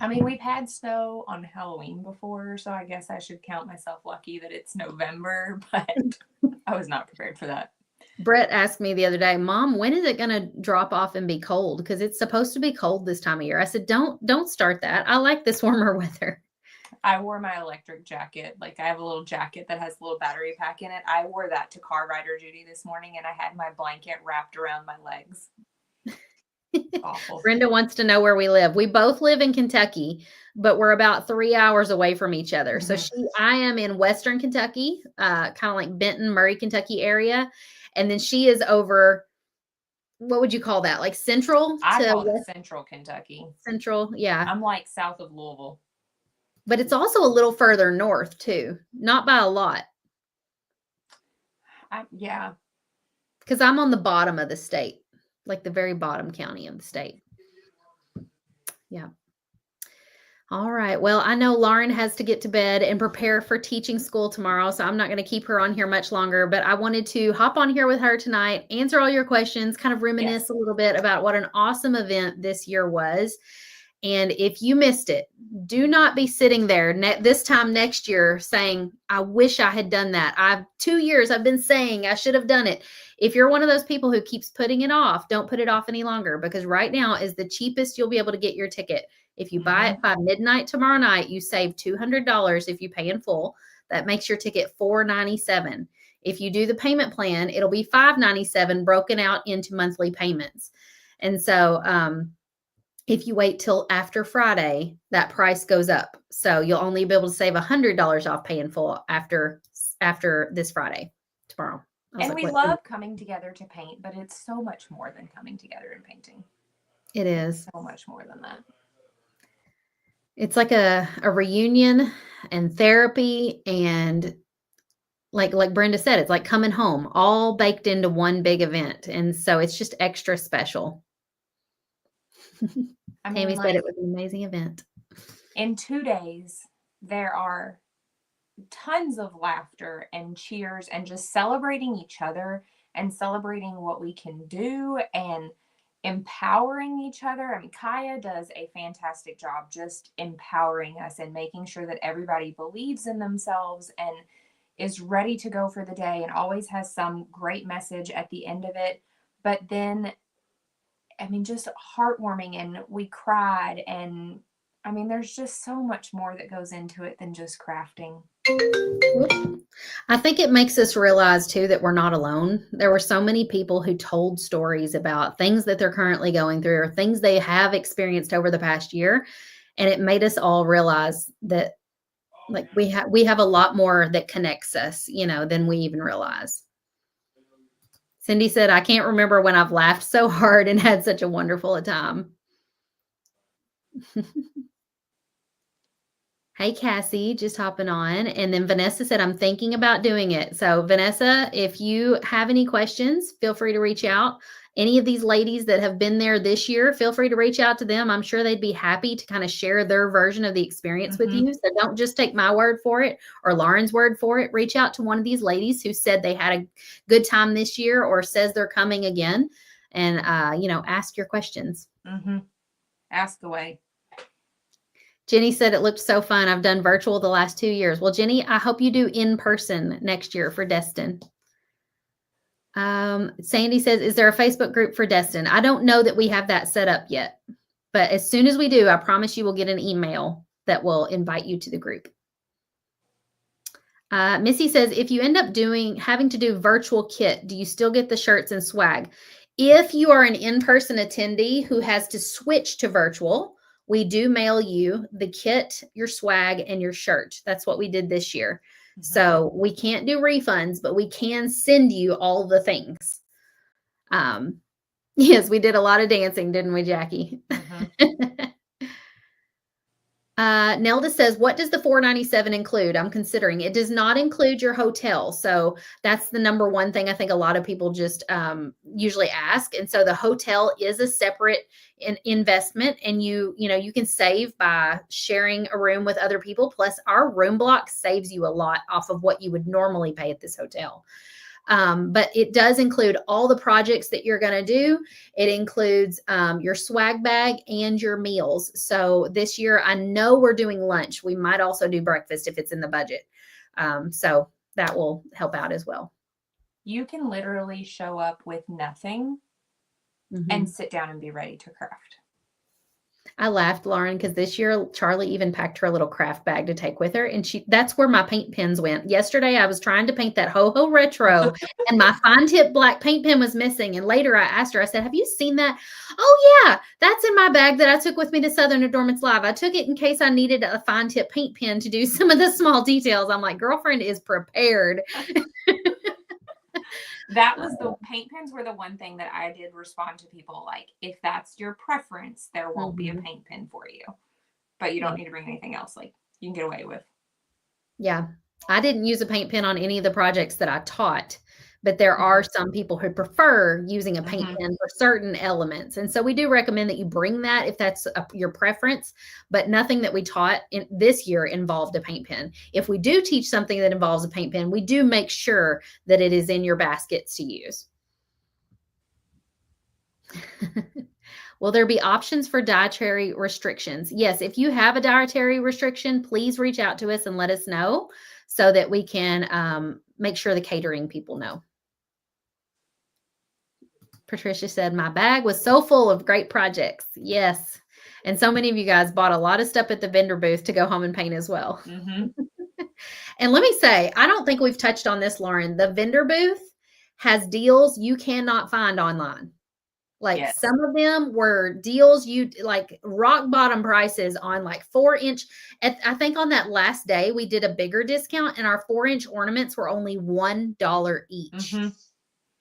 I mean, we've had snow on Halloween before, so I guess I should count myself lucky that it's November, but I was not prepared for that. Brett asked me the other day, Mom, when is it going to drop off and be cold? Because it's supposed to be cold this time of year. I said, don't start that. I like this warmer weather. I wore my electric jacket. Like I have a little jacket that has a little battery pack in it. I wore that to car rider duty this morning, and I had my blanket wrapped around my legs. Awful. Brenda wants to know where we live. We both live in Kentucky, but we're about 3 hours away from each other. Mm-hmm. So I am in Western Kentucky, kind of like Benton, Murray, Kentucky area. And then she is over, what would you call that? Like central? I call it central Kentucky. Central, yeah. I'm like south of Louisville. But it's also a little further north too. Not by a lot. Yeah. Because I'm on the bottom of the state. Like the very bottom county of the state. Yeah. All right. Well, I know Lauren has to get to bed and prepare for teaching school tomorrow, so I'm not going to keep her on here much longer, but I wanted to hop on here with her tonight, answer all your questions, kind of reminisce a little bit about what an awesome event this year was. And if you missed it, do not be sitting there this time next year saying, I wish I had done that. 2 years I've been saying I should have done it. If you're one of those people who keeps putting it off, don't put it off any longer, because right now is the cheapest you'll be able to get your ticket. If you buy it by midnight tomorrow night, you save $200 if you pay in full. That makes your ticket $497. If you do the payment plan, it'll be $597 broken out into monthly payments. And so if you wait till after Friday, that price goes up. So you'll only be able to save $100 off pay in full after this Friday, tomorrow. And we love coming together to paint, but it's so much more than coming together and painting. It is. So much more than that. It's like a reunion and therapy, and like Brenda said, it's like coming home, all baked into one big event. And so it's just extra special. Tammy said it was an amazing event. In 2 days, there are tons of laughter and cheers and just celebrating each other and celebrating what we can do and empowering each other. I mean, Kaya does a fantastic job just empowering us and making sure that everybody believes in themselves and is ready to go for the day and always has some great message at the end of it. But then, I mean, just heartwarming, and we cried, and I mean, there's just so much more that goes into it than just crafting. I think it makes us realize too that we're not alone. There were so many people who told stories about things that they're currently going through or things they have experienced over the past year. And it made us all realize that like we have a lot more that connects us, than we even realize. Cindy said, I can't remember when I've laughed so hard and had such a wonderful time. Hey, Cassie, just hopping on. And then Vanessa said, I'm thinking about doing it. So Vanessa, if you have any questions, feel free to reach out. Any of these ladies that have been there this year, feel free to reach out to them. I'm sure they'd be happy to kind of share their version of the experience with you. So don't just take my word for it or Lauren's word for it. Reach out to one of these ladies who said they had a good time this year or says they're coming again, and, ask your questions. Ask away. Jenny said it looked so fun. I've done virtual the last 2 years. Well, Jenny, I hope you do in person next year for Destin. Sandy says, is there a Facebook group for Destin? I don't know that we have that set up yet, but as soon as we do, I promise you will get an email that will invite you to the group. Missy says, if you end up having to do virtual kit, do you still get the shirts and swag? If you are an in-person attendee who has to switch to virtual, we do mail you the kit, your swag, and your shirt. That's what we did this year. So we can't do refunds, but we can send you all the things. Yes, we did a lot of dancing, didn't we, Jackie? Nelda says, what does the $497 include? I'm considering. It does not include your hotel. So that's the number one thing I think a lot of people just usually ask. And so the hotel is a separate investment, and you can save by sharing a room with other people. Plus our room block saves you a lot off of what you would normally pay at this hotel. But it does include all the projects that you're going to do. It includes your swag bag and your meals. So this year, I know we're doing lunch. We might also do breakfast if it's in the budget. So that will help out as well. You can literally show up with nothing and sit down and be ready to craft. I laughed, Lauren, because this year Charlie even packed her a little craft bag to take with her. And that's where my paint pens went. Yesterday, I was trying to paint that Ho-Ho Retro and my fine tip black paint pen was missing. And later I asked her, I said, have you seen that? Oh yeah, that's in my bag that I took with me to Southern Adornments Live. I took it in case I needed a fine tip paint pen to do some of the small details. I'm like, girlfriend is prepared. That was the paint pens were the one thing that I did respond to people like, if that's your preference, there won't be a paint pen for you, but you don't need to bring anything else. Like you can get away with. Yeah. I didn't use a paint pen on any of the projects that I taught, but there are some people who prefer using a paint pen for certain elements. And so we do recommend that you bring that if that's your preference, but nothing that we taught this year involved a paint pen. If we do teach something that involves a paint pen, we do make sure that it is in your baskets to use. Will there be options for dietary restrictions? Yes, if you have a dietary restriction, please reach out to us and let us know so that we can make sure the catering people know. Patricia said, my bag was so full of great projects. Yes. And so many of you guys bought a lot of stuff at the vendor booth to go home and paint as well. And let me say, I don't think we've touched on this, Lauren. The vendor booth has deals you cannot find online. Like Yes. some of them were deals you like rock bottom prices on like 4-inch. I think on that last day we did a bigger discount and our 4-inch ornaments were only $1 each. Mm-hmm.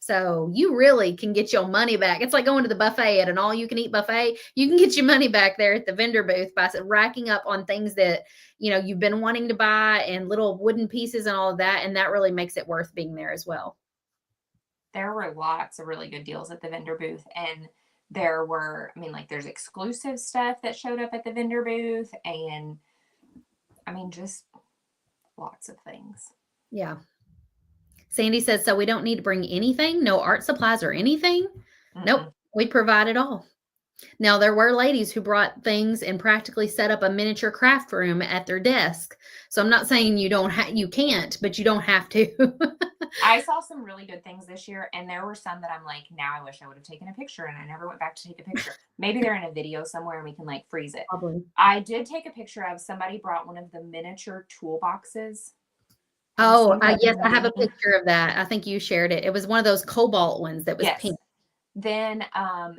So you really can get your money back. It's like going to the buffet at an all you can eat buffet. You can get your money back there at the vendor booth by racking up on things that, you've been wanting to buy and little wooden pieces and all of that. And that really makes it worth being there as well. There were lots of really good deals at the vendor booth. And there were, there's exclusive stuff that showed up at the vendor booth. And just lots of things. Yeah. Sandy says, so we don't need to bring anything? No art supplies or anything? Mm-mm. Nope. We provide it all. Now, there were ladies who brought things and practically set up a miniature craft room at their desk. So I'm not saying you can't, but you don't have to. I saw some really good things this year, and there were some that I'm like, now I wish I would have taken a picture, and I never went back to take a picture. Maybe they're in a video somewhere and we can like freeze it. Probably. I did take a picture of somebody brought one of the miniature toolboxes. Oh, yes, I have a picture of that. I think you shared it. It was one of those cobalt ones that was pink. Then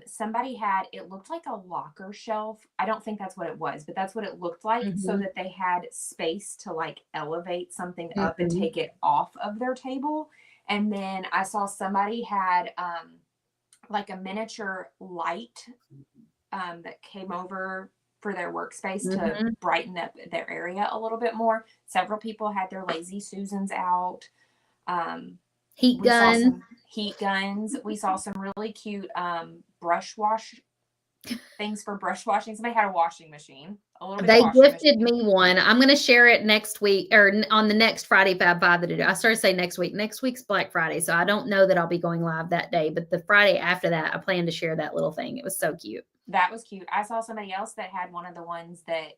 somebody had, it looked like a locker shelf. I don't think that's what it was, but that's what it looked like, so that they had space to like elevate something up and take it off of their table. And then I saw somebody had like a miniature light that came over for their workspace to brighten up their area a little bit more. Several people had their Lazy Susans out. Heat guns. Heat guns. We saw some really cute brush wash things for brush washing. Somebody had a washing machine. They gifted me one. I'm going to share it next week or on the next Friday Fab 5 that I do. I started to say next week. Next week's Black Friday, so I don't know that I'll be going live that day. But the Friday after that, I plan to share that little thing. It was so cute. That was cute. I saw somebody else that had one of the ones that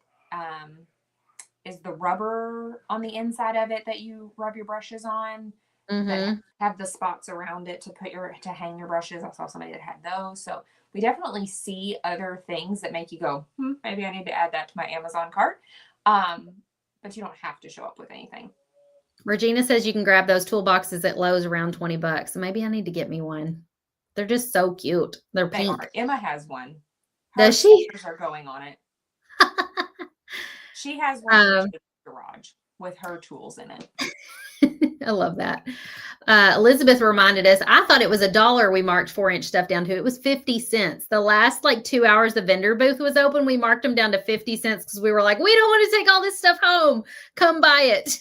is the rubber on the inside of it that you rub your brushes on. That have the spots around it to hang your brushes. I saw somebody that had those. So we definitely see other things that make you go, maybe I need to add that to my Amazon cart. But you don't have to show up with anything. Regina says you can grab those toolboxes at Lowe's around $20. So maybe I need to get me one. They're just so cute. They're pink. Are. Emma has one. Does she? Are going on it. She has one in the garage with her tools in it. I love that. Elizabeth reminded us, I thought it was $1 we marked 4-inch stuff down to. It was 50 cents. The last 2 hours the vendor booth was open, we marked them down to 50 cents because we were like, we don't want to take all this stuff home. Come buy it.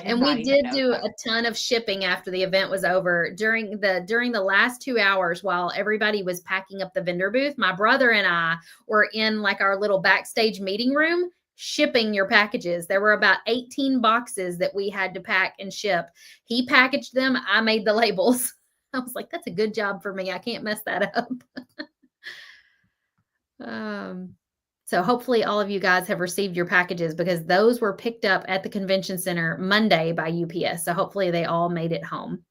And we did do a ton of shipping after the event was over. During the last 2 hours while everybody was packing up the vendor booth, my brother and I were in our little backstage meeting room shipping your packages. There were about 18 boxes that we had to pack and ship. He packaged them. I made the labels. I was like, that's a good job for me. I can't mess that up. So hopefully all of you guys have received your packages because those were picked up at the convention center Monday by UPS. So hopefully they all made it home.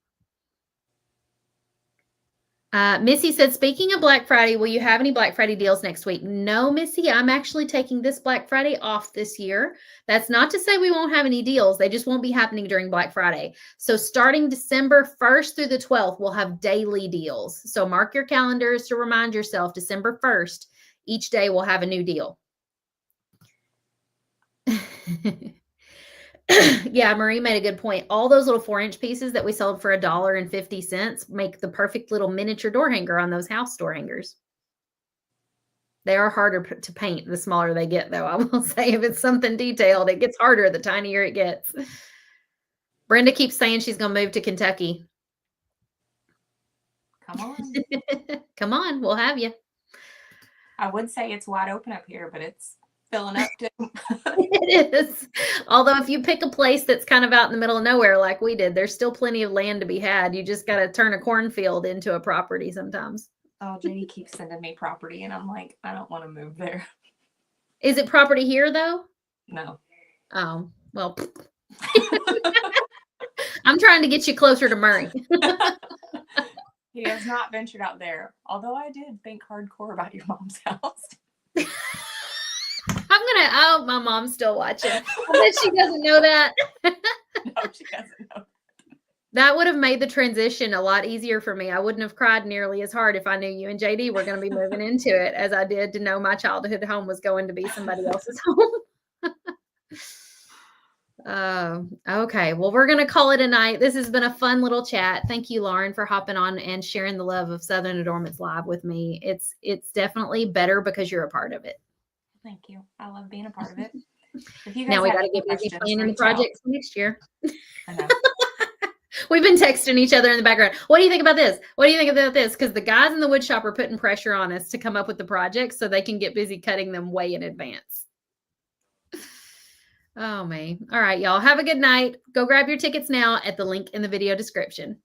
Missy said, speaking of Black Friday, will you have any Black Friday deals next week? No, Missy, I'm actually taking this Black Friday off this year. That's not to say we won't have any deals. They just won't be happening during Black Friday. So starting December 1st through the 12th, we'll have daily deals. So mark your calendars to remind yourself December 1st, each day we'll have a new deal. Yeah, Marie made a good point. All those little 4-inch pieces that we sold for $1.50 make the perfect little miniature door hanger on those house door hangers. They are harder to paint the smaller they get, though. I will say if it's something detailed, it gets harder the tinier it gets. Brenda keeps saying she's going to move to Kentucky. Come on. Come on, we'll have you. I would say it's wide open up here, but it's filling up too. It is. Although if you pick a place that's kind of out in the middle of nowhere like we did, there's still plenty of land to be had. You just got to turn a cornfield into a property sometimes. Oh, JD keeps sending me property and I'm like, I don't want to move there. Is it property here though? No. Oh, well. I'm trying to get you closer to Murray. He has not ventured out there. Although I did think hardcore about your mom's house. Oh, my mom's still watching. I bet she doesn't know that. No, she doesn't know. That would have made the transition a lot easier for me. I wouldn't have cried nearly as hard if I knew you and JD were going to be moving into it as I did to know my childhood home was going to be somebody else's home. Okay. Well, we're going to call it a night. This has been a fun little chat. Thank you, Lauren, for hopping on and sharing the love of Southern Adornments Live with me. It's definitely better because you're a part of it. Thank you. I love being a part of it. If you guys Now we have got to any get busy questions, planning the reach out. projects next year. I know. We've been texting each other in the background. What do you think about this? What do you think about this? Because the guys in the wood shop are putting pressure on us to come up with the projects so they can get busy cutting them way in advance. Oh, man. All right, y'all. Have a good night. Go grab your tickets now at the link in the video description.